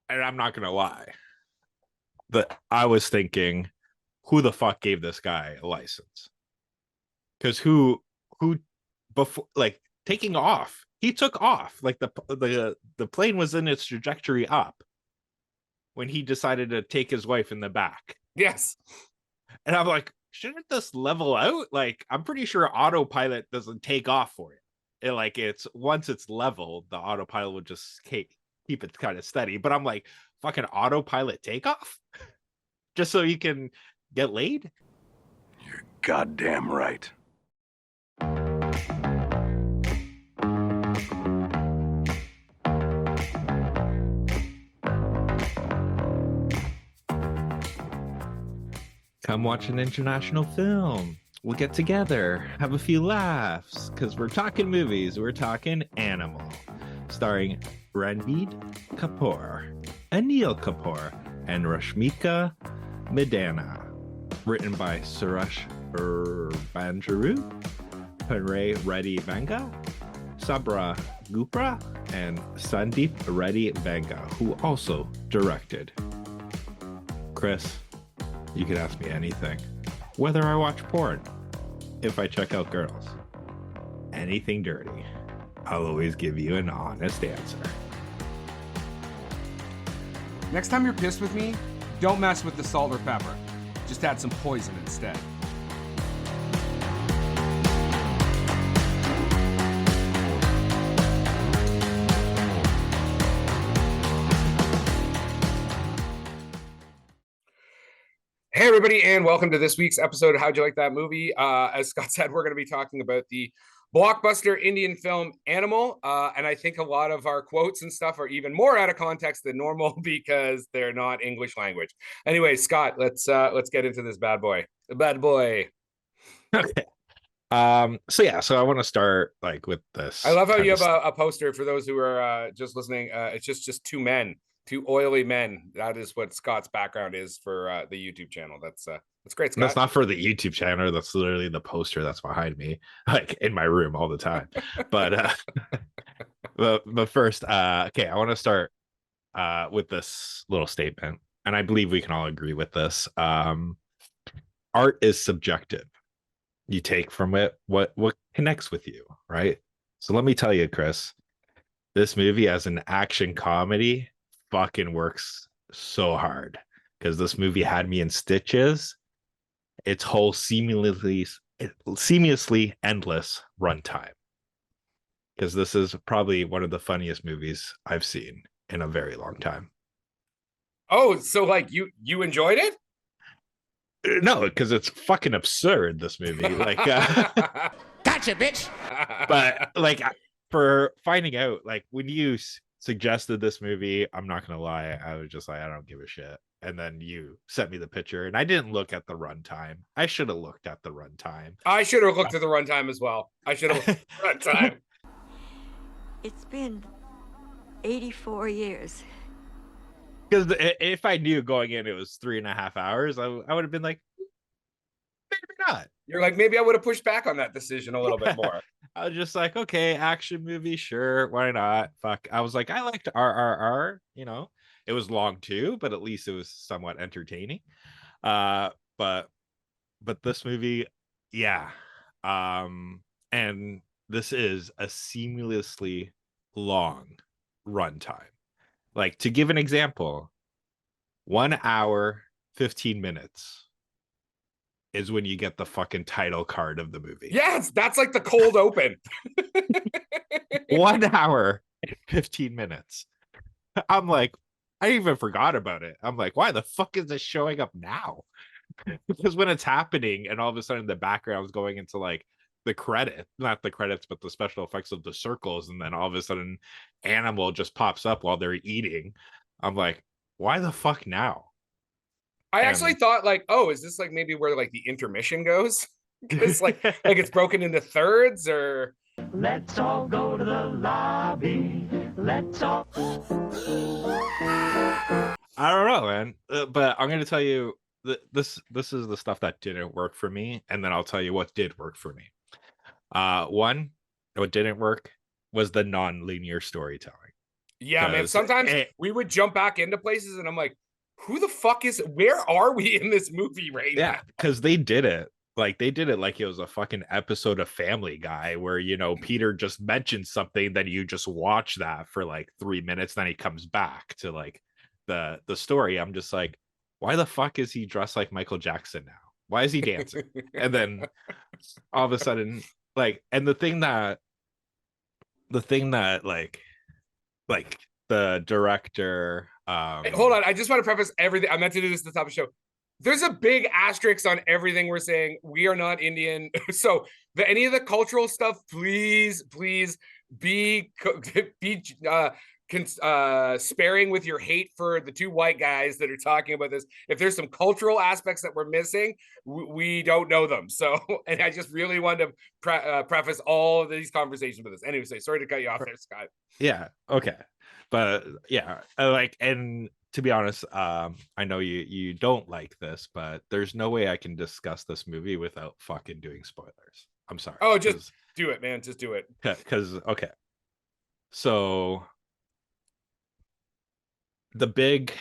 and I'm not gonna lie, that I was thinking, who the fuck gave this guy a license? Because who before, like, taking off, he took off, like the plane was in its trajectory up when he decided to take his wife in the back. Yes. And I'm like, shouldn't this level out? Like, I'm pretty sure autopilot doesn't take off for it. It's once it's level, the autopilot will just keep it kind of steady. But I'm like, fucking autopilot takeoff just so you can get laid. You're goddamn right. Come watch an international film. We'll get together, have a few laughs, because we're talking movies. We're talking Animal, starring Ranveer Kapoor, Anil Kapoor, and Rashmika Medana. Written by Suresh Banjaru, Panray Reddy Vanga, Sabra Gupra, and Sandeep Reddy Vanga, who also directed. Chris, you can ask me anything. Whether I watch porn, if I check out girls, anything dirty, I'll always give you an honest answer. Next time you're pissed with me, don't mess with the salt or pepper. Just add some poison instead. Hey, everybody, and welcome to this week's episode of How'd You Like That Movie? As Scott said, we're going to be talking about the blockbuster Indian film Animal, and I think a lot of our quotes and stuff are even more out of context than normal because they're not English language. Anyway, Scott, let's get into this bad boy. Bad boy. Okay. So I want to start with this. I love how you have a poster for those who are just listening. It's just two men. Two oily men. That is what Scott's background is for the YouTube channel. That's great, Scott. That's not for the YouTube channel. That's literally the poster that's behind me, in my room all the time. But but first, okay, I want to start with this little statement, and I believe we can all agree with this. Art is subjective. You take from it what connects with you, right? So let me tell you, Chris, this movie as an action comedy fucking works so hard, because this movie had me in stitches. Its whole seamlessly endless runtime, because this is probably one of the funniest movies I've seen in a very long time. Oh, so you enjoyed it? No, because it's fucking absurd, this movie. Gotcha, bitch. But for finding out, when you suggested this movie, I'm not gonna lie, I was just like, I don't give a shit. And then you sent me the picture, and I didn't look at the runtime. I should have looked at the runtime. I should have looked at the runtime as well. I should have looked at the runtime. It's been 84 years. Because if I knew going in it was 3.5 hours, I would have been like, maybe not. You're like, maybe I would have pushed back on that decision a little bit more. I was just like, okay, action movie, sure, why not? Fuck. I was like, I liked RRR, It was long too, but at least it was somewhat entertaining. But this movie, yeah. And this is a seamlessly long runtime. To give an example, 1 hour, 15 minutes is when you get the fucking title card of the movie. Yes, that's like the cold open. 1 hour and 15 minutes. I'm like, I even forgot about it. I'm like, why the fuck is this showing up now? Because when it's happening and all of a sudden the background's going into the not the credits, but the special effects of the circles, and then all of a sudden Animal just pops up while they're eating. I'm like, why the fuck now? I actually thought oh, is this maybe where the intermission goes? Because it's broken into thirds, or let's all go to the lobby. Let's all. I don't know, man. But I'm gonna tell you this is the stuff that didn't work for me, and then I'll tell you what did work for me. One, what didn't work was the non-linear storytelling. Yeah, man. 'Cause Sometimes it- we would jump back into places and I'm like, who the fuck where are we in this movie right yeah, now? because they did it. Like they did it like it was a fucking episode of Family Guy where Peter just mentioned something, then you just watch that for like 3 minutes, then he comes back to like the story. I'm just like, why the fuck is he dressed like Michael Jackson now? Why is he dancing? And then all of a sudden, like, and the thing that like the director Hold on. I just want to preface everything. I meant to do this at the top of the show. There's a big asterisk on everything we're saying. We are not Indian. So any of the cultural stuff, please be be sparing with your hate for the two white guys that are talking about this. If there's some cultural aspects that we're missing, we don't know them. So, and I just really wanted to preface all of these conversations with this. Anyway, sorry to cut you off there, Scott. Yeah, okay. But yeah, like, and to be honest, I know you don't like this, but there's no way I can discuss this movie without fucking doing spoilers. I'm sorry. Oh, just do it, man. Just do it. Because okay. So the big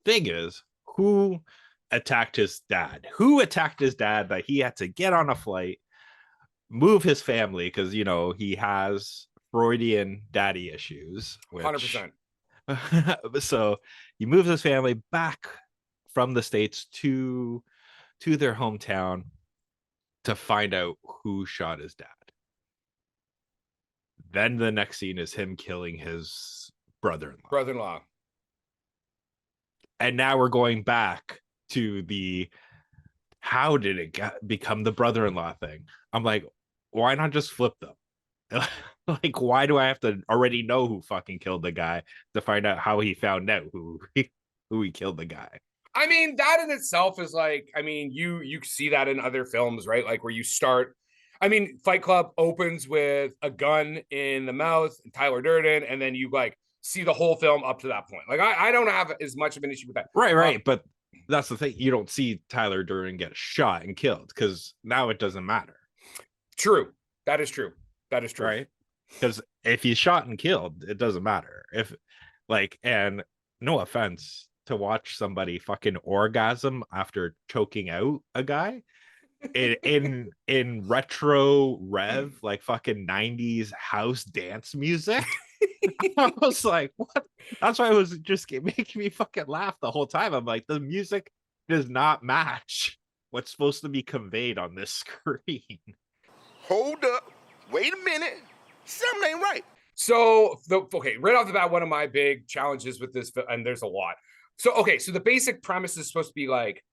thing is who attacked his dad? Who attacked his dad that he had to get on a flight, move his family because he has Freudian daddy issues, which 100%. so he moves his family back from the States to their hometown to find out who shot his dad. Then the next scene is him killing his brother-in-law. And now we're going back to the how did it become the brother-in-law thing? I'm like, why not just flip them? Like, why do I have to already know who fucking killed the guy to find out how he found out who he killed the guy? I mean, that in itself is like, I mean, you see that in other films, right? Like where you start, I mean, Fight Club opens with a gun in the mouth, Tyler Durden, and then you like see the whole film up to that point. Like, I don't have as much of an issue with that. Right. But that's the thing. You don't see Tyler Durden get shot and killed because now it doesn't matter. True. That is true. Right. Because if he's shot and killed, it doesn't matter. If like, and no offense to watch somebody fucking orgasm after choking out a guy in retro rev, like fucking 90s house dance music. I was like, what? That's why it was just making me fucking laugh the whole time. I'm like, the music does not match what's supposed to be conveyed on this screen. Hold up. Wait a minute. Something ain't right. So, okay, right off the bat, one of my big challenges with this, and there's a lot. So, okay, so the basic premise is supposed to be like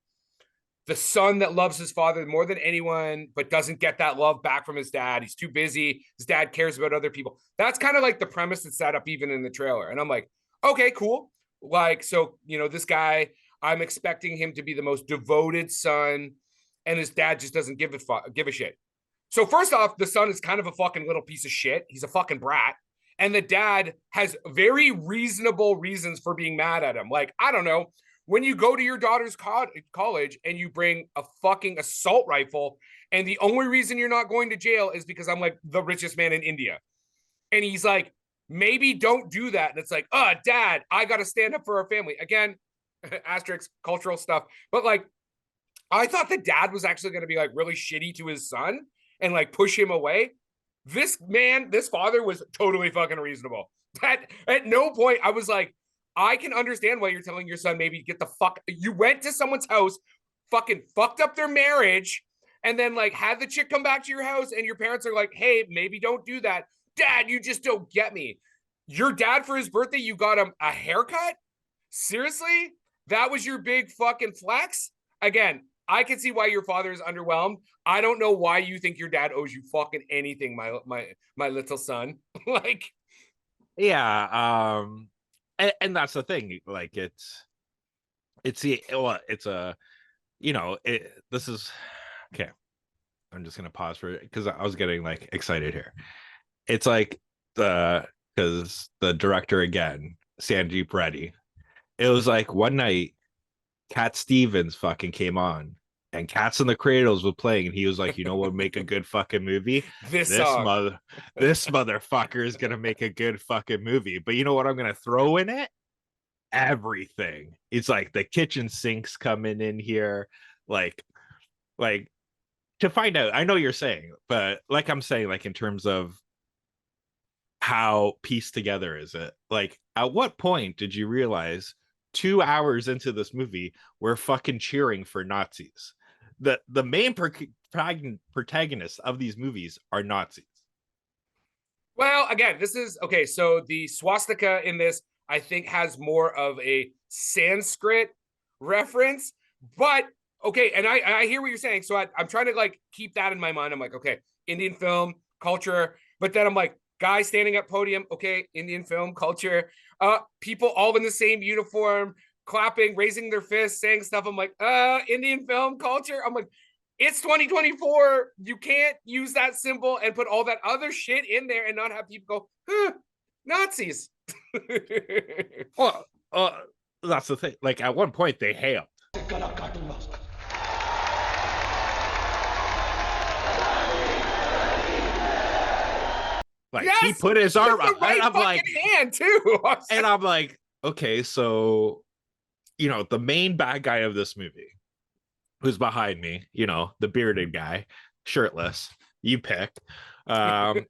the son that loves his father more than anyone, but doesn't get that love back from his dad. He's too busy. His dad cares about other people. That's kind of like the premise that's set up even in the trailer. And I'm like, okay, cool. Like, so, this guy, I'm expecting him to be the most devoted son, and his dad just doesn't give a shit. So first off, the son is kind of a fucking little piece of shit. He's a fucking brat. And the dad has very reasonable reasons for being mad at him. Like, I don't know, when you go to your daughter's college and you bring a fucking assault rifle, and the only reason you're not going to jail is because I'm like the richest man in India. And he's like, maybe don't do that. And it's like, dad, I got to stand up for our family. Again, asterisk, cultural stuff. But like, I thought the dad was actually going to be like really shitty to his son and like push him away. This father was totally fucking reasonable. That at no point I was like, I can understand why you're telling your son maybe get the fuck. You went to someone's house, fucking fucked up their marriage, and then like had the chick come back to your house, and your parents are like, hey, maybe don't do that. Dad, you just don't get me. Your dad for his birthday, you got him a haircut? Seriously? That was your big fucking flex? Again, I can see why your father is underwhelmed. I don't know why you think your dad owes you fucking anything, my little son. Like, yeah, and that's the thing. Like, this is okay. I'm just gonna pause for it because I was getting like excited here. It's like because the director again, Sandeep Reddy. It was like one night, Cat Stevens fucking came on and Cats in the Cradles was playing, and he was like, you know what would make a good fucking movie? This This song. this motherfucker is gonna make a good fucking movie. But you know what I'm gonna throw in it? Everything. It's like the kitchen sinks coming in here, like like to find out. I know you're saying, but like I'm saying, like in terms of how pieced together is it? Like, at what point did you realize 2 hours into this movie we're fucking cheering for Nazis? The main protagonists of these movies are Nazis. Well, again, this is okay. So the swastika in this, I think, has more of a Sanskrit reference, but okay. And I hear what you're saying. So I'm trying to like keep that in my mind. I'm like, okay, Indian film culture, but then I'm like, guy standing at podium, okay, Indian film culture, people all in the same uniform, clapping, raising their fists, saying stuff. I'm like, Indian film culture. I'm like, it's 2024. You can't use that symbol and put all that other shit in there and not have people go, huh, Nazis. Well, that's the thing. Like, at one point they hailed. Like, yes, he put his arm up, right, and I'm like, hand too. and I'm like, okay, so the main bad guy of this movie, who's behind me, the bearded guy, shirtless, you pick, because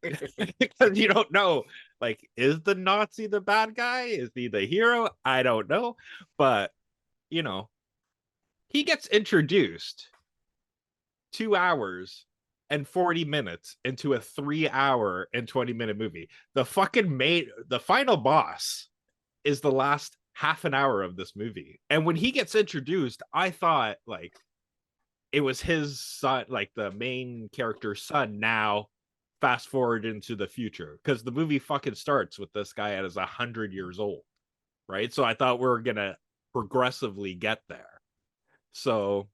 you don't know, like, is the Nazi the bad guy? Is he the hero? I don't know, but he gets introduced 2 hours and 40 minutes into a 3 hour and 20-minute movie. The final boss is the last half an hour of this movie. And when he gets introduced, I thought like it was his son, like the main character's son. Now fast forward into the future, because the movie fucking starts with this guy as 100 years old, right? So I thought we were gonna progressively get there. So,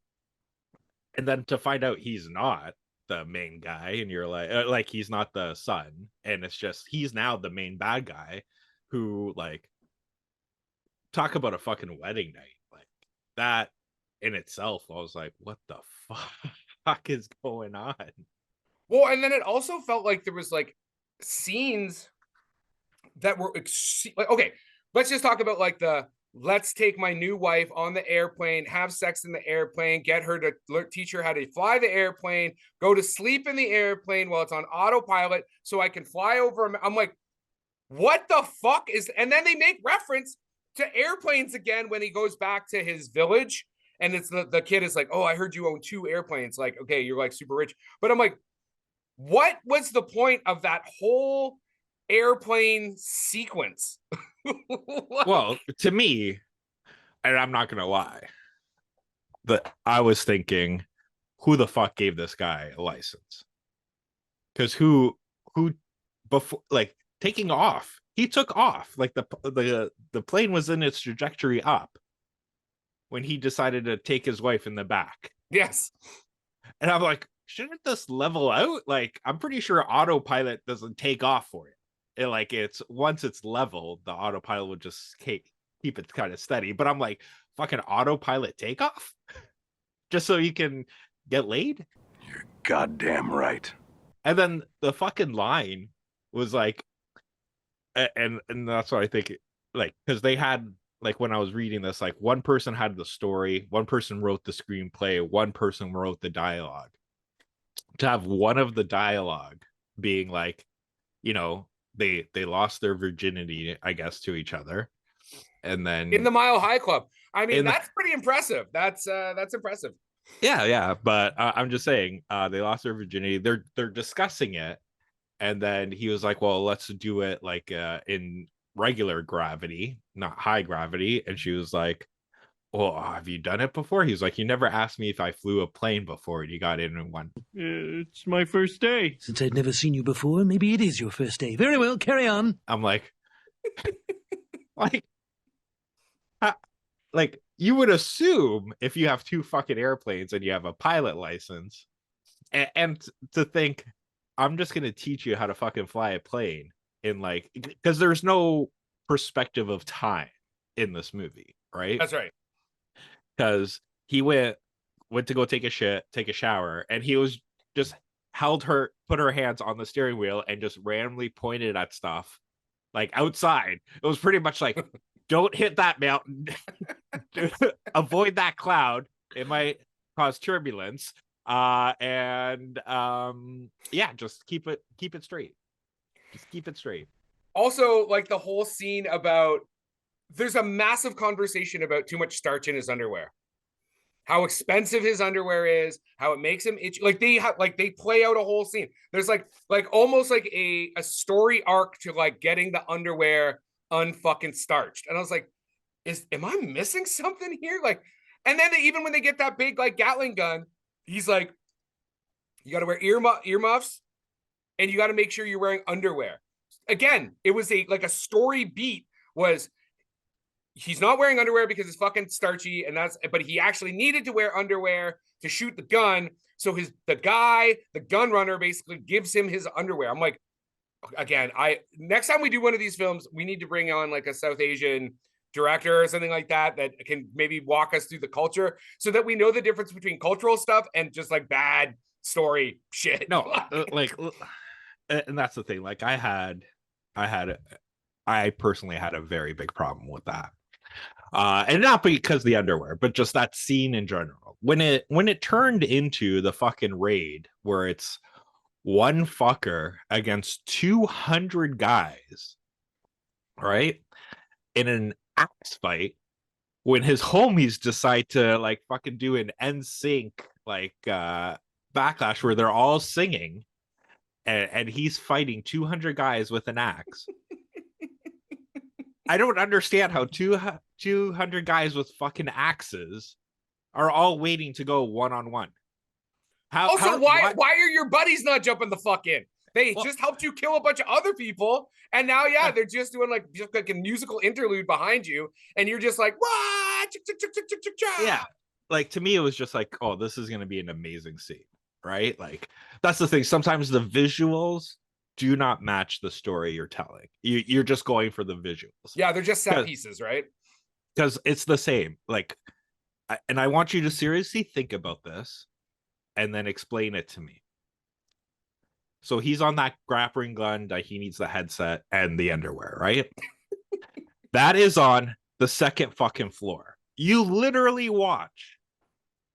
and then to find out he's not the main guy, and you're like he's not the son, and it's just he's now the main bad guy, who, like, talk about a fucking wedding night. Like, that in itself, I was like, what the fuck is going on? Well, and then it also felt like there was like scenes that were like, okay, let's just talk about like let's take my new wife on the airplane, have sex in the airplane, get her to teach her how to fly the airplane, go to sleep in the airplane while it's on autopilot so I can fly over. I'm like, what the fuck is, and then they make reference to airplanes again when he goes back to his village, and it's the kid is like, oh, I heard you own 2 airplanes. Like, okay, you're like super rich. But I'm like, what was the point of that whole airplane sequence? Well, to me, and I'm not gonna lie, that I was thinking, who the fuck gave this guy a license? Because who before, like, taking off, he took off, like the plane was in its trajectory up when he decided to take his wife in the back. Yes. And I'm like, shouldn't this level out? Like, I'm pretty sure autopilot doesn't take off for it. It's once it's level, the autopilot will just keep it kind of steady. But I'm like, fucking autopilot takeoff just so you can get laid? You're goddamn right. And then the fucking line was like, and that's what I think, like, because they had, like, when I was reading this, like, one person had the story, one person wrote the screenplay, one person wrote the dialogue. To have one of the dialogue being like, they lost their virginity, I guess, to each other, and then in the Mile High Club. I mean, that's pretty impressive. That's impressive. Yeah, but I'm just saying, they lost their virginity. They're discussing it, and then he was like, well, let's do it like in regular gravity, not high gravity. And she was like, well, have you done it before? He's like, you never asked me if I flew a plane before, and you got in and went, It's my first day. Since I've never seen you before, maybe it is your first day. Very well, carry on. I'm like, like, you would assume if you have 2 fucking airplanes and you have a pilot license, and to think, I'm just gonna teach you how to fucking fly a plane in, like, because there's no perspective of time in this movie, right? That's right. Because he went went to go take a shower, and he was just put her hands on the steering wheel and just randomly pointed at stuff like outside. It was pretty much like, don't hit that mountain, avoid that cloud. It might cause turbulence. And yeah, just keep it straight. Just keep it straight. Also, like the whole scene about, there's a massive conversation about too much starch in his underwear, how expensive his underwear is, how it makes him itchy. Like they play out a whole scene. There's like almost like a story arc to like getting the underwear unfucking starched. And I was like, am I missing something here? Like, and then even when they get that big like Gatling gun, he's like, you got to wear earmuffs, and you got to make sure you're wearing underwear. Again, it was a story beat was, he's not wearing underwear because it's fucking starchy, and but he actually needed to wear underwear to shoot the gun. So the gun runner basically gives him his underwear. I'm like, again, next time we do one of these films, we need to bring on like a South Asian director or something like that can maybe walk us through the culture so that we know the difference between cultural stuff and just like bad story shit. No, and that's the thing. Like I personally had a very big problem with that. And not because the underwear, but just that scene in general. When it turned into the fucking raid where it's one fucker against 200 guys, right? In an axe fight, when his homies decide to like fucking do an NSYNC like backlash where they're all singing, and he's fighting 200 guys with an axe. I don't understand how 200 guys with fucking axes are all waiting to go one-on-one. Why are your buddies not jumping the fuck in? They just helped you kill a bunch of other people, and now they're just doing like a musical interlude behind you, and you're just like, what? Yeah, like to me it was just like, oh, this is gonna be an amazing scene, right? Like that's the thing. Sometimes the visuals do not match the story you're telling. You're just going for the visuals. Yeah, they're just set pieces, right? Because it's the same. Like, and I want you to seriously think about this and then explain it to me. So he's on that grappling gun that he needs the headset and the underwear, right? That is on the second fucking floor. You literally watch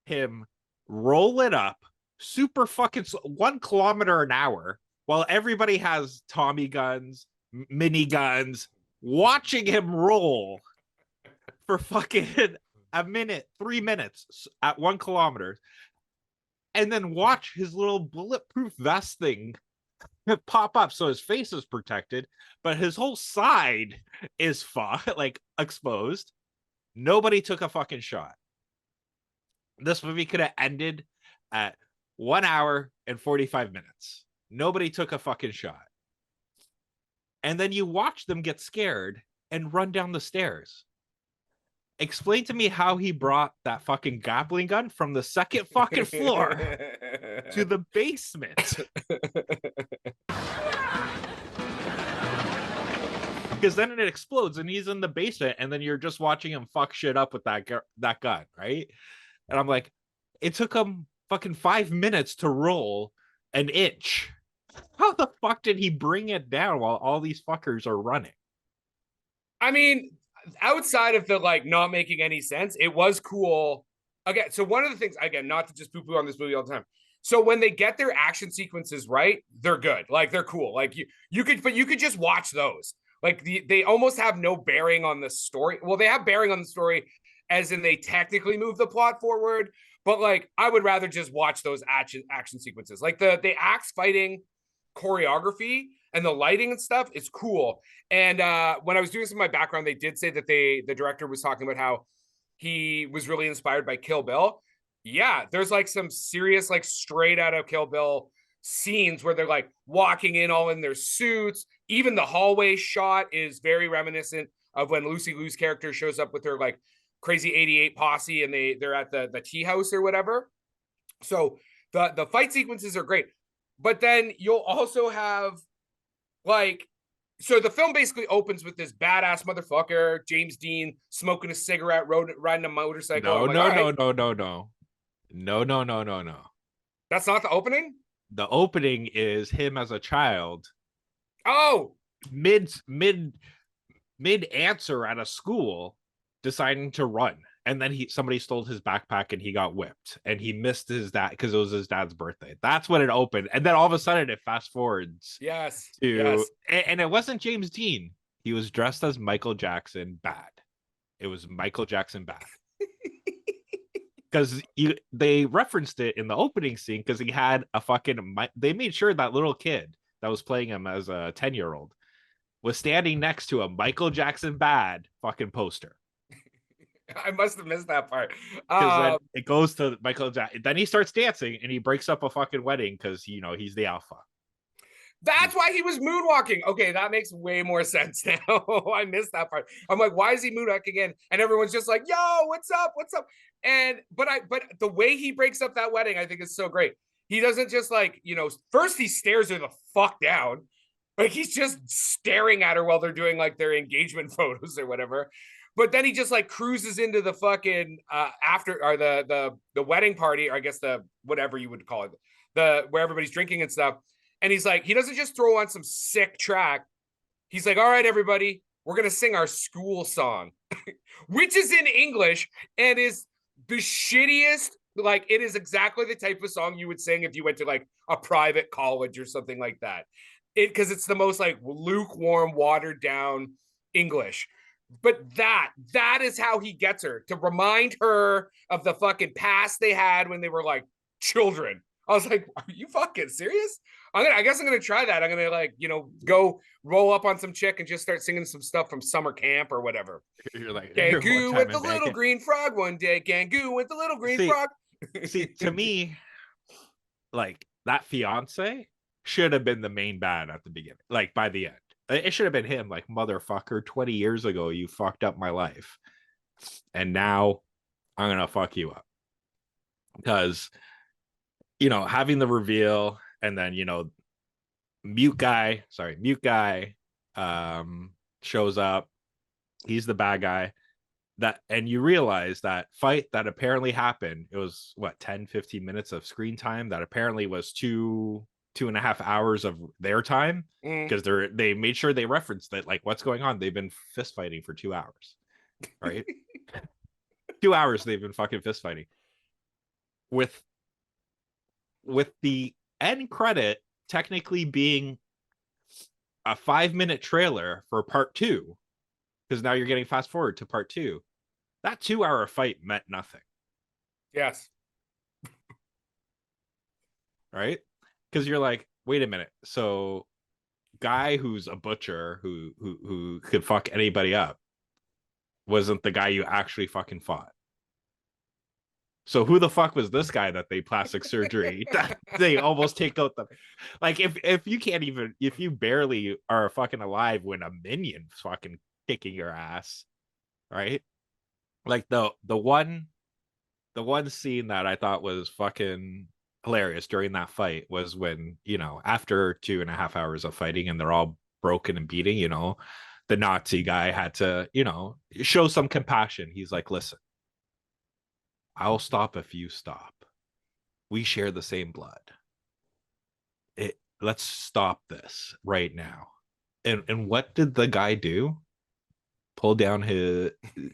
him roll it up super fucking 1 kilometer an hour while everybody has Tommy guns, mini guns, watching him roll for fucking a minute, 3 minutes at 1 kilometer, and then watch his little bulletproof vest thing pop up so his face is protected, but his whole side is like exposed. Nobody took a fucking shot. This movie could have ended at 1 hour and 45 minutes. Nobody took a fucking shot. And then you watch them get scared and run down the stairs. Explain to me how he brought that fucking grappling gun from the second fucking floor to the basement. Because then it explodes and he's in the basement, and then you're just watching him fuck shit up with that gun, right? And I'm like, it took him fucking 5 minutes to roll an inch. How the fuck did he bring it down while all these fuckers are running? I mean, outside of the like not making any sense, it was cool. Again, so one of the things, again, not to just poo-poo on this movie all the time. So when they get their action sequences right, they're good. Like they're cool. Like you could just watch those. Like they almost have no bearing on the story. Well, they have bearing on the story as in they technically move the plot forward, but like I would rather just watch those action sequences. Like the axe fighting choreography and the lighting and stuff is cool. And when I was doing some of my background, they did say that the director was talking about how he was really inspired by Kill Bill. Yeah, there's like some serious like straight out of Kill Bill scenes where they're like walking in all in their suits. Even the hallway shot is very reminiscent of when Lucy Liu's character shows up with her like crazy 88 posse and they're at the tea house or whatever. So the fight sequences are great. But then you'll also have like, so the film basically opens with this badass motherfucker, James Dean, smoking a cigarette, riding a motorcycle. No. No, no, no, no, no. That's not the opening? The opening is him as a child, Oh, mid answer at a school, deciding to run, and then somebody stole his backpack and he got whipped, and he missed his dad because it was his dad's birthday. That's when it opened, and then all of a sudden it fast forwards yes. to, Yes. and it wasn't James Dean. He was dressed as Michael Jackson bad. It was Michael Jackson bad. Because they referenced it in the opening scene because he had a fucking. They made sure that little kid that was playing him as a 10-year-old was standing next to a Michael Jackson bad fucking poster. I must have missed that part. Because then it goes to Michael Jackson. Then he starts dancing and he breaks up a fucking wedding because he's the alpha. That's why he was moonwalking. Okay, that makes way more sense now. I missed that part. I'm like, why is he moonwalking again? And everyone's just like, yo, what's up? What's up? And but the way he breaks up that wedding, I think is so great. He doesn't just like, first he stares her the fuck down. Like he's just staring at her while they're doing like their engagement photos or whatever. But then he just like cruises into the fucking after or the wedding party, or I guess the whatever you would call it, where everybody's drinking and stuff. And he's like, he doesn't just throw on some sick track. He's like, all right, everybody, we're going to sing our school song, which is in English and is the shittiest. Like, it is exactly the type of song you would sing if you went to like a private college or something like that. Because it's the most like lukewarm, watered down English. But that is how he gets her, to remind her of the fucking past they had when they were like children. I was like, are you fucking serious? I guess I'm gonna try that. I'm gonna like, go roll up on some chick and just start singing some stuff from summer camp or whatever. You're like, Gangu with the little green frog one day. Gangu with the little green frog. See, to me, like that fiance should have been the main bad at the beginning. Like by the end, it should have been him. Like, motherfucker, 20 years ago you fucked up my life, and now I'm gonna fuck you up. Because having the reveal, and then mute guy shows up. He's the bad guy. And you realize that fight that apparently happened, it was what, 10-15 minutes of screen time that apparently was 2.5 hours of their time, because they made sure they referenced that, like, what's going on. They've been fist fighting for 2 hours, right? 2 hours they've been fucking fist fighting, with the end credit technically being a 5-minute trailer for part 2, because now you're getting fast forward to part 2. That 2-hour fight meant nothing. Yes. Right? Because you're like, wait a minute. So guy who's a butcher who could fuck anybody up wasn't the guy you actually fucking fought. So who the fuck was this guy that they plastic surgery? They almost take out the, like, if you barely are fucking alive when a minion's fucking kicking your ass, right? Like the one scene that I thought was fucking hilarious during that fight was when, after 2.5 hours of fighting and they're all broken and beating, the Nazi guy had to, show some compassion. He's like, listen, I'll stop if you stop. We share the same blood. Let's stop this right now. And what did the guy do? Pull down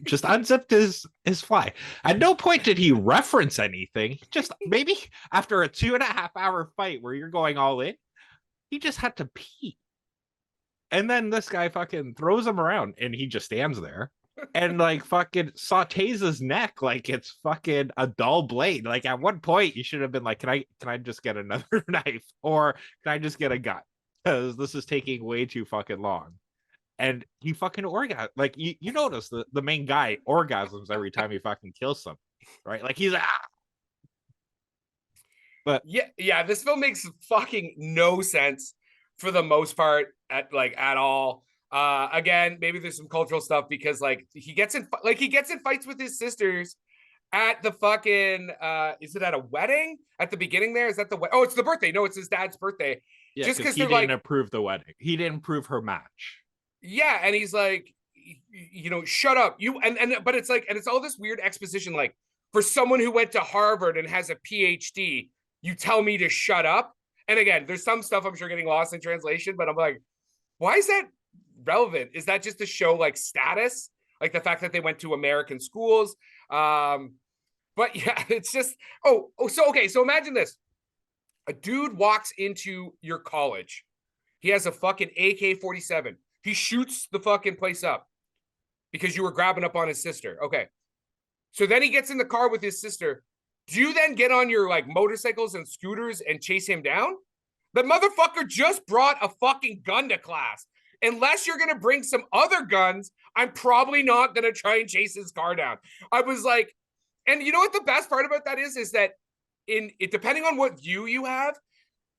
just unzipped his fly. At no point did he reference anything. Just maybe after a 2.5 hour fight where you're going all in, he just had to pee. And then this guy fucking throws him around and he just stands there and like fucking sautés his neck like it's fucking a dull blade. Like, at one point you should have been like, can I just get another knife, or can I just get a gun? Because this is taking way too fucking long. And he fucking orgasms. Like, you notice the main guy orgasms every time he fucking kills something, right? Like, he's But yeah, this film makes fucking no sense for the most part at all. Again, maybe there's some cultural stuff because like he gets in fights with his sisters at the fucking is it at a wedding at the beginning there? Is that the it's the birthday? No, it's his dad's birthday. Yeah, just because he didn't approve the wedding. He didn't approve her match. Yeah, and he's like, shut up. But it's like, and it's all this weird exposition like, for someone who went to Harvard and has a PhD, you tell me to shut up. And again, there's some stuff I'm sure getting lost in translation, but I'm like, why is that relevant? Is that just to show like status, like the fact that they went to American schools? But yeah, it's just so imagine this: a dude walks into your college, he has a fucking AK-47, he shoots the fucking place up because you were grabbing up on his sister. Okay, so then he gets in the car with his sister. Do you then get on your like motorcycles and scooters and chase him down? The motherfucker just brought a fucking gun to class. Unless you're going to bring some other guns, I'm probably not going to try and chase his car down. I was like, and you know what the best part about that is that depending on what view you have,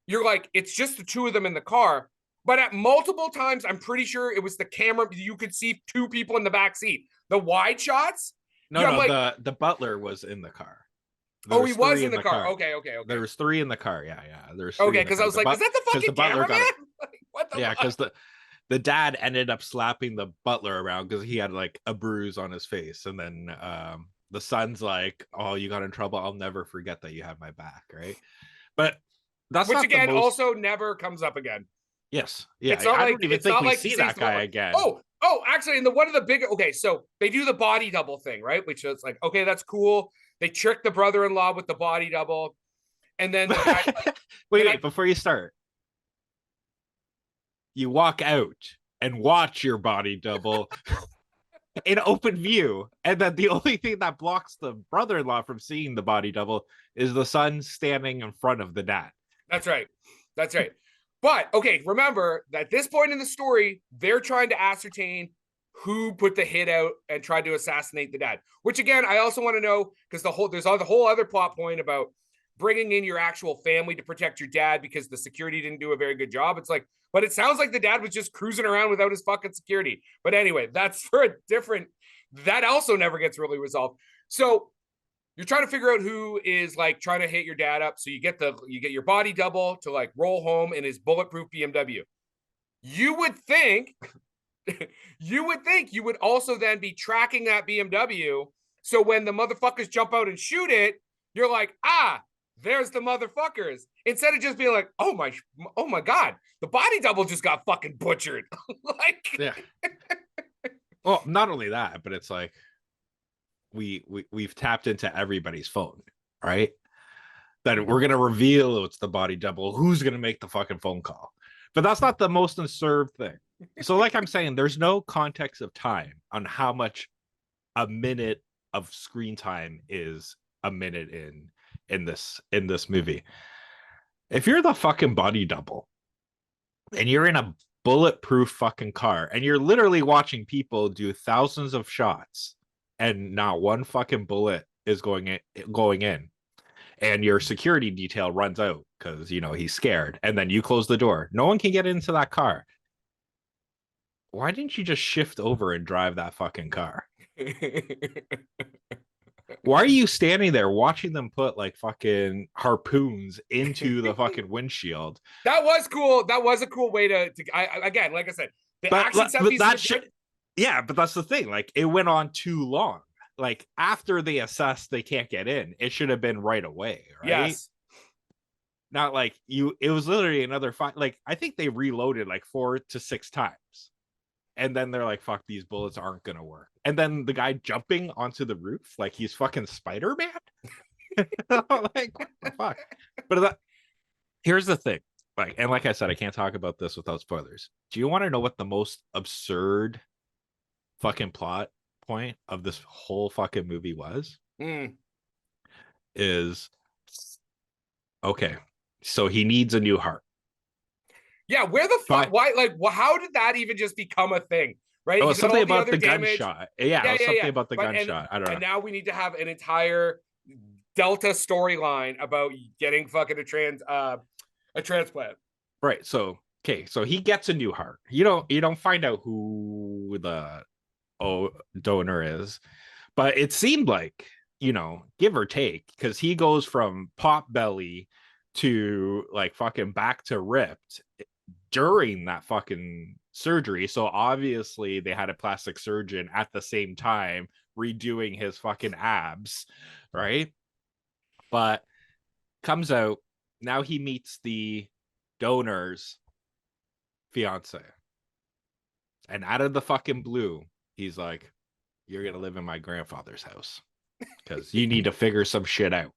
you're like, it's just the two of them in the car. But at multiple times, I'm pretty sure it was the camera. You could see two people in the back seat. The wide shots. The butler was in the car. He was in the car. Okay. There was 3 in the car. Yeah. There's okay, because I was like, is that the fucking cameraman? Like, what the? Yeah, because the dad ended up slapping the butler around because he had like a bruise on his face, and then the son's like, "Oh, you got in trouble. I'll never forget that you had my back." Right, but that's which again also never comes up again. Yes, yeah. It's not I like, don't even think we see that guy again. Oh, actually, one of the bigger. Okay, so they do the body double thing, right? Which is like, okay, that's cool. They trick the brother-in-law with the body double, and then the guy, wait, before you start, you walk out and watch your body double in open view, and then the only thing that blocks the brother-in-law from seeing the body double is the son standing in front of the dad. That's right. But okay, remember that at this point in the story, they're trying to ascertain who put the hit out and tried to assassinate the dad. Which again, I also want to know, because there's the whole other plot point about bringing in your actual family to protect your dad because the security didn't do a very good job. It's like, but it sounds like the dad was just cruising around without his fucking security. But anyway, that's for a different. That also never gets really resolved. So you're trying to figure out who is like trying to hit your dad up. So you get your body double to like roll home in his bulletproof BMW. You would think you would also then be tracking that BMW. So when the motherfuckers jump out and shoot it, you're like, there's the motherfuckers. Instead of just being like, oh my God, the body double just got fucking butchered. Like, yeah. Well, not only that, but it's like we've tapped into everybody's phone, right? That we're gonna reveal it's the body double. Who's gonna make the fucking phone call? But that's not the most unserved thing. So, like I'm saying, there's no context of time on how much a minute of screen time is a minute in this movie. If you're the fucking body double and you're in a bulletproof fucking car and you're literally watching people do thousands of shots and not one fucking bullet is going in, and your security detail runs out because he's scared, and then you close the door, no one can get into that car. Why didn't you just shift over and drive that fucking car? Why are you standing there watching them put like fucking harpoons into the fucking windshield? That was cool. That was a cool way to again, like I said, the action set pieces. Yeah, but that's the thing. Like, it went on too long. Like, after they assess they can't get in, it should have been right away, right? Yes. Not like it was literally another 5. Like, I think they reloaded like 4 to 6 times. And then they're like, fuck, these bullets aren't going to work. And then the guy jumping onto the roof, like he's fucking Spider-Man. Like, what the fuck? But here's the thing. Like I said, I can't talk about this without spoilers. Do you want to know what the most absurd fucking plot point of this whole fucking movie was? Is, okay, so he needs a new heart. Yeah, where the fuck? Why? Like, how did that even just become a thing? Right? Oh, something about the gunshot. Yeah, something about the gunshot. I don't know. And now we need to have an entire Delta storyline about getting fucking a transplant. Right. So so he gets a new heart. You don't find out who the donor is, but it seemed like, give or take, because he goes from pop belly to like fucking back to ripped during that fucking surgery. So obviously they had a plastic surgeon at the same time redoing his fucking abs, right? But comes out, now he meets the donor's fiance. And out of the fucking blue, he's like, you're going to live in my grandfather's house because you need to figure some shit out.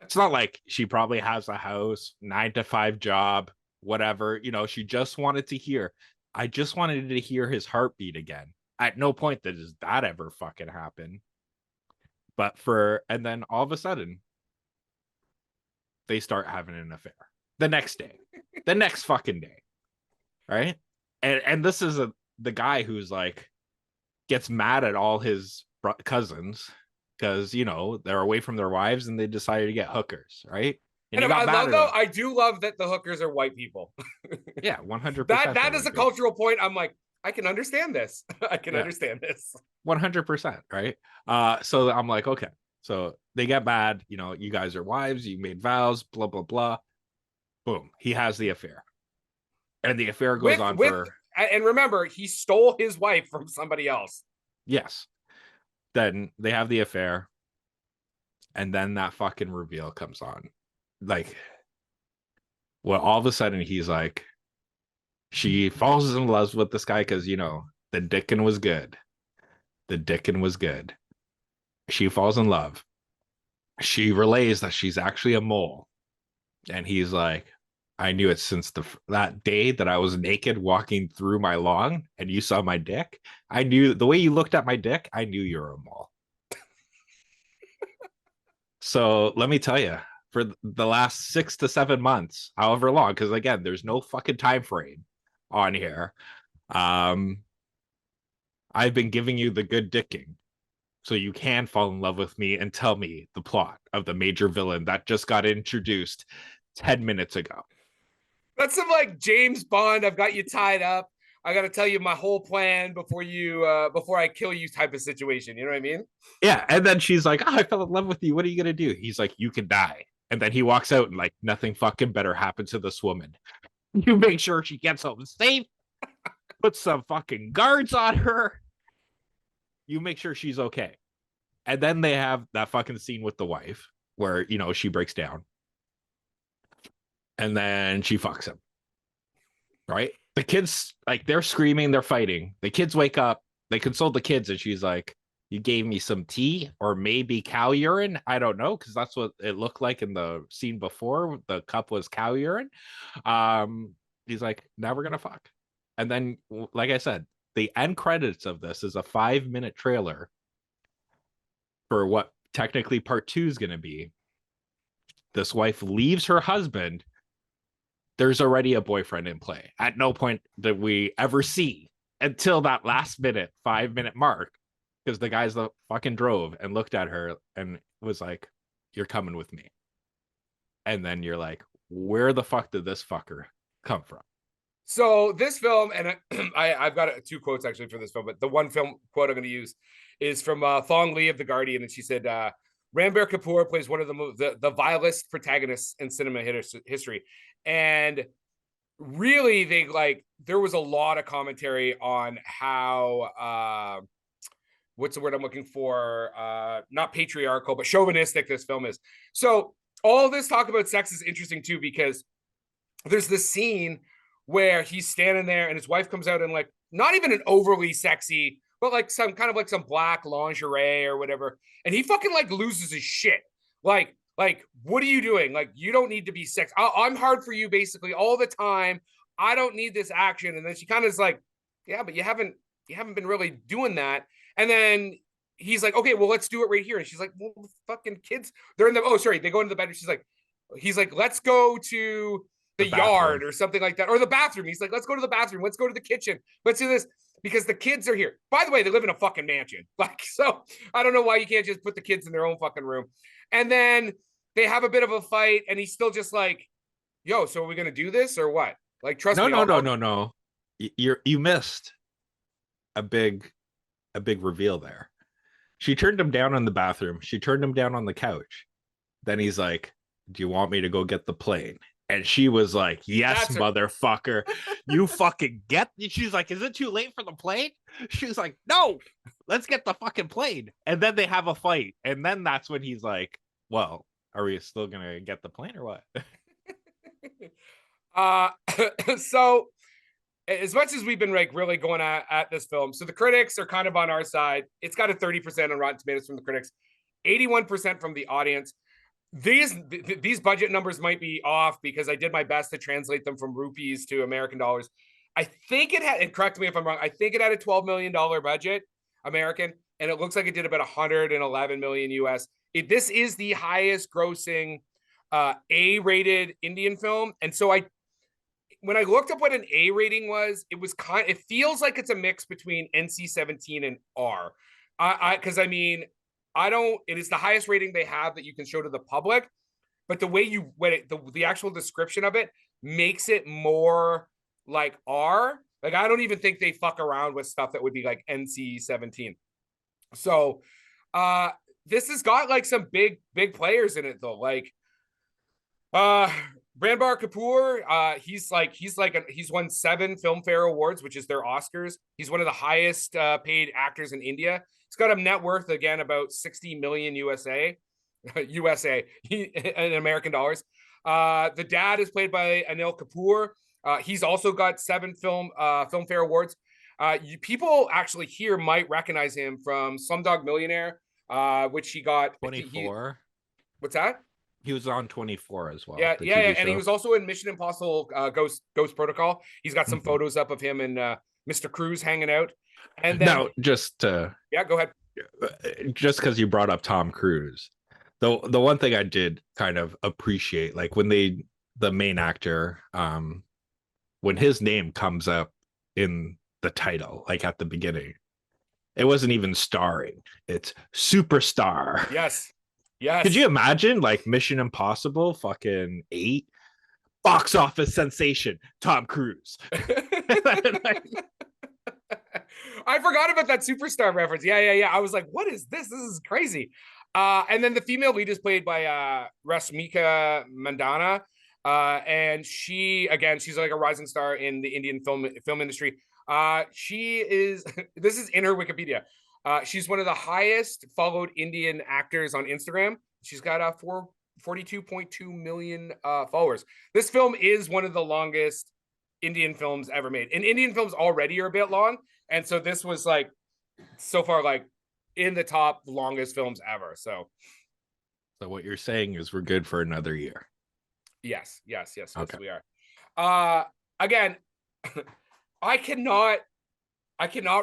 It's not like she probably has a house, 9-to-5 job, whatever. You know, she just wanted to hear. I just wanted to hear his heartbeat again. At no point does that ever fucking happen. And then all of a sudden, they start having an affair the next day, the next fucking day. Right. And this is the guy who's like, gets mad at all his cousins because, you know, they're away from their wives and they decided to get hookers. Right. And I do love that the hookers are white people. Yeah, 100%. That is a cultural point. I'm like, I can understand this. I can understand this. 100%. Right. So I'm like, okay. So they get mad. You know, you guys are wives. You made vows, blah, blah, blah. Boom. He has the affair. And the affair goes on for... And remember, he stole his wife from somebody else. Yes. Then they have the affair. And then that fucking reveal comes on. Like, well, all of a sudden he's like, she falls in love with this guy because, you know, the dickin' was good. The dickin' was good. She falls in love. She relays that she's actually a mole. And he's like, I knew it since that day that I was naked walking through my lawn and you saw my dick. I knew the way you looked at my dick, I knew you were a mole. So let me tell you, for the last 6 to 7 months, however long, because again, there's no fucking time frame on here. I've been giving you the good dicking so you can fall in love with me and tell me the plot of the major villain that just got introduced 10 minutes ago. That's some like James Bond, I've got you tied up. I got to tell you my whole plan before I kill you type of situation. You know what I mean? Yeah. And then she's like, oh, I fell in love with you. What are you going to do? He's like, you can die. And then he walks out and like, nothing fucking better happened to this woman. You make sure she gets home safe. Put some fucking guards on her. You make sure she's okay. And then they have that fucking scene with the wife where, you know, she breaks down. And then she fucks him. Right? The kids, like, they're screaming, they're fighting. The kids wake up, they console the kids, and she's like, you gave me some tea or maybe cow urine. I don't know, because that's what it looked like in the scene before. The cup was cow urine. He's like, now we're gonna fuck. And then, like I said, the end credits of this is a 5-minute trailer for what technically part 2 is gonna be. This wife leaves her husband. There's already a boyfriend in play. At no point did we ever see until that last minute, 5-minute mark, because the guys that fucking drove and looked at her and was like, you're coming with me. And then you're like, where the fuck did this fucker come from? So this film, and I've got 2 quotes actually for this film, but the one film quote I'm going to use is from Thong Lee of The Guardian. And she said, Ranbir Kapoor plays one of the vilest protagonists in cinema history. And really, there was a lot of commentary on how, what's the word I'm looking for? Not patriarchal, but chauvinistic this film is. So all this talk about sex is interesting too, because there's this scene where he's standing there and his wife comes out in like, not even an overly sexy, but like some kind of like some black lingerie or whatever. And he fucking like loses his shit. Like, what are you doing? Like, you don't need to be sex. I'm hard for you basically all the time. I don't need this action. And then she kind of is like, yeah, but you haven't been really doing that. And then he's like, okay, well, let's do it right here. And she's like, well, the fucking kids, they go into the bedroom. He's like, let's go to the yard or something like that. Or the bathroom. He's like, let's go to the bathroom. Let's go to the kitchen. Let's do this. Because the kids are here. By the way, they live in a fucking mansion. Like, so I don't know why you can't just put the kids in their own fucking room. And then they have a bit of a fight, and he's still just like, yo, so are we going to do this or what? Like, trust me. No. You missed a big reveal there. She turned him down in the bathroom. She turned him down on the couch. Then he's like, do you want me to go get the plane? And she was like, yes, That's her. motherfucker. You fucking get. She's like, is it too late for the plane? She's like, no, let's get the fucking plane. And then they have a fight. And then that's when he's like, well, are we still going to get the plane or what? So as much as we've been like really going at this film, so the critics are kind of on our side. It's got a 30% on Rotten Tomatoes from the critics, 81% from the audience. These budget numbers might be off because I did my best to translate them from rupees to American dollars. I think it had, and correct me if I'm wrong, I think it had a $12 million budget American, and it looks like it did about 111 million US. This is the highest grossing A-rated Indian film. And so when I looked up what an A rating was, it feels like it's a mix between NC-17 and R. Because I mean, it is the highest rating they have that you can show to the public, but the way the actual description of it makes it more like R. Like, I don't even think they fuck around with stuff that would be like NC-17. So this has got like some big players in it though. Like Ranbir Kapoor, he's won 7 Filmfare Awards, which is their Oscars. He's one of the highest paid actors in India. He's got a net worth, again, about 60 million USA in American dollars. The dad is played by Anil Kapoor. He's also got 7 Filmfare Awards. People actually here might recognize him from Slumdog Millionaire, which he got 24. What's that? He was on 24 as well. Yeah, and show. he was also in Mission Impossible Ghost Protocol. He's got some photos up of him and Mr. Cruz hanging out. And then now, just go ahead. Just because you brought up Tom Cruise, the one thing I did kind of appreciate, like when the main actor, when his name comes up in the title, like at the beginning, it wasn't even starring; it's superstar. Yes. Could you imagine like Mission Impossible fucking 8 box office sensation Tom Cruise? I forgot about that superstar reference. Yeah. I was like, what is this? This is crazy. And then the female lead is played by Rashmika Mandana. And she's like a rising star in the Indian film industry. She is, this is in her Wikipedia. She's one of the highest followed Indian actors on Instagram. She's got 42.2 million followers. This film is one of the longest Indian films ever made. And Indian films already are a bit long. And so this was like, so far, like in the top longest films ever. So what you're saying is we're good for another year. Yes, okay. we are. Again, I cannot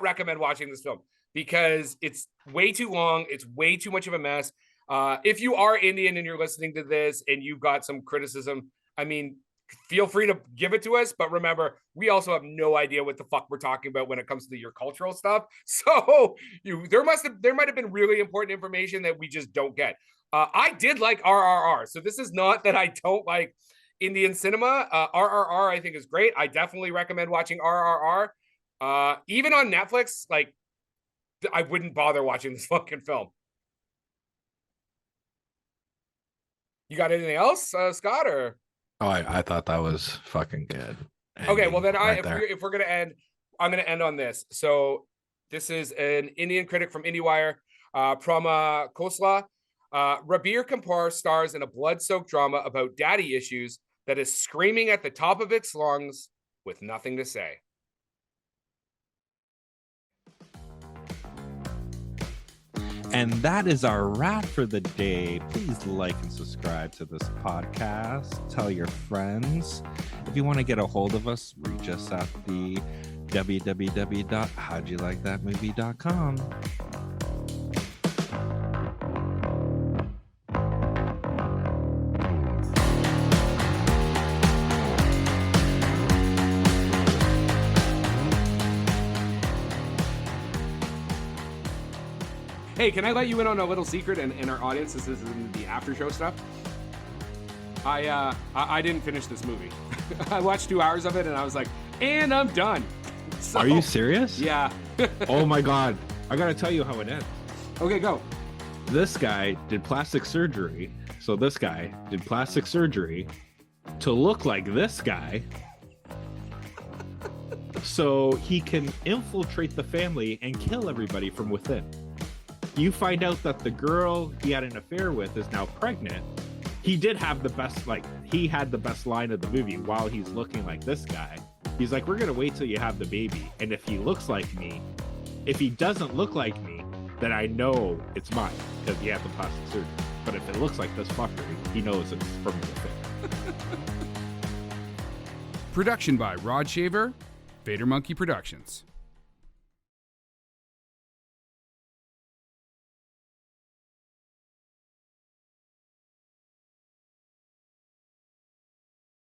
recommend watching this film because it's way too long. It's way too much of a mess. If you are Indian and you're listening to this and you've got some criticism, I mean, feel free to give it to us. But remember, we also have no idea what the fuck we're talking about when it comes to your cultural stuff. So there might have been really important information that we just don't get. I did like RRR. So this is not that I don't like Indian cinema. RRR I think is great. I definitely recommend watching RRR. Even on Netflix, like I wouldn't bother watching this fucking film. You got anything else, Scott? Or I thought that was fucking good. Okay, well then if we're gonna end, I'm gonna end on this. So this is an Indian critic from IndieWire, Prama Khosla. Ranbir Kapoor stars in a blood-soaked drama about daddy issues that is screaming at the top of its lungs with nothing to say. And that is our wrap for the day. Please like and subscribe to this podcast. Tell your friends. If you want to get a hold of us, reach us at the www.howdyoulikethatmovie.com. Hey, can I let you in on a little secret in our audience? This is in the after show stuff. I didn't finish this movie. I watched 2 hours of it and I was like, and I'm done. So, are you serious? Yeah. Oh my God. I got to tell you how it ends. Okay, go. This guy did plastic surgery. So this guy did plastic surgery to look like this guy so he can infiltrate the family and kill everybody from within. You find out that the girl he had an affair with is now pregnant. He did have the best, he had the best line of the movie while he's looking like this guy. He's like, we're going to wait till you have the baby. And if he looks like me, if he doesn't look like me, then I know it's mine because he had the plastic surgery. But if it looks like this fucker, he knows it's from the thing. Production by Rod Shaver, Vader Monkey Productions.